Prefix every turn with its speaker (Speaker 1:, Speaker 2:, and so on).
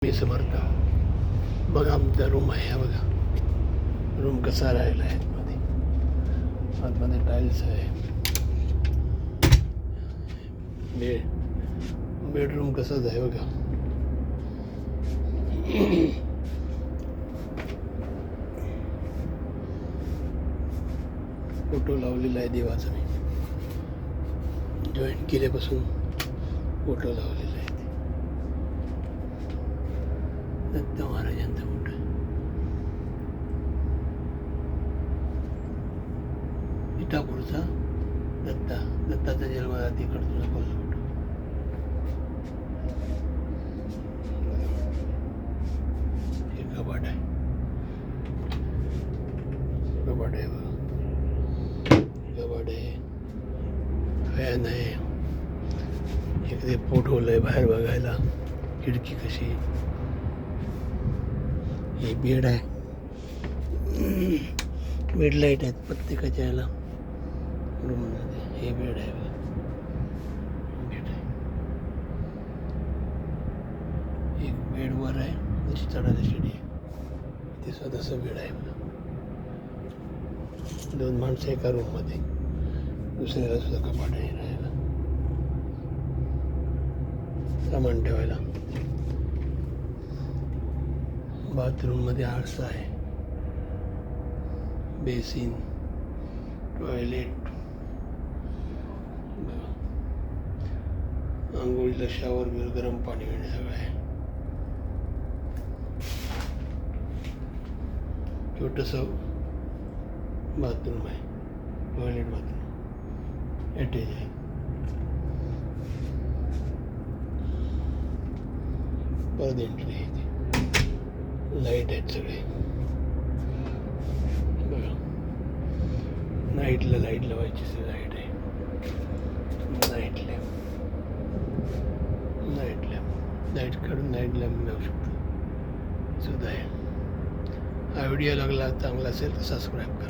Speaker 1: मी समर्थ. बघा आमचा रूम आहे, हा बघा रूम कसा राहिला आहे. आतमध्ये टाईल्स आहे. बेडरूम कसाच आहे बघा. फोटो लावलेला आहे देवाचा. मी जॉईन केल्यापासून फोटो लावलेला आहे. दत्त महाराजांचा फोटो. इटापूरचा दत्ताचा जन्म तिकडचा फोटो. हे कपाट आहे बघा. कपाट आहे, फॅन आहे, इकडे फोटो आहे बाहेर बघायला. खिडकी कशी. हे बेड आहे. बेड लाईट आहेत प्रत्येकाच्या याला रूममध्ये. हे बेड आहे बघा. बेड आहे, एक बेड वर आहे, त्याची चढायला शिडी आहे. ते स्वतःचं बेड आहे बघा. 2 माणसं एका रूममध्ये. दुसऱ्याला सुद्धा कपाट आहे राहायला, सामान ठेवायला. बाथरूममध्ये आरसा आहे, बेसिन, टॉयलेट, आंघोळीला शावर बिर, गरम पाणी वगैरे सगळं आहे. छोटंसं बाथरूम आहे, टॉयलेट बाथरूम अटॅच आहे. परत एंट्री आहे. लाईट आहेत सगळे बघा. नाईटला लाईट लावायची लाईट आहे. नाईट लॅम्प लाईट काढून नाईट लॅम्प लावू शकतो सुद्धा आहे. हा व्हिडिओ लागला चांगला असेल तर सबस्क्राईब करा.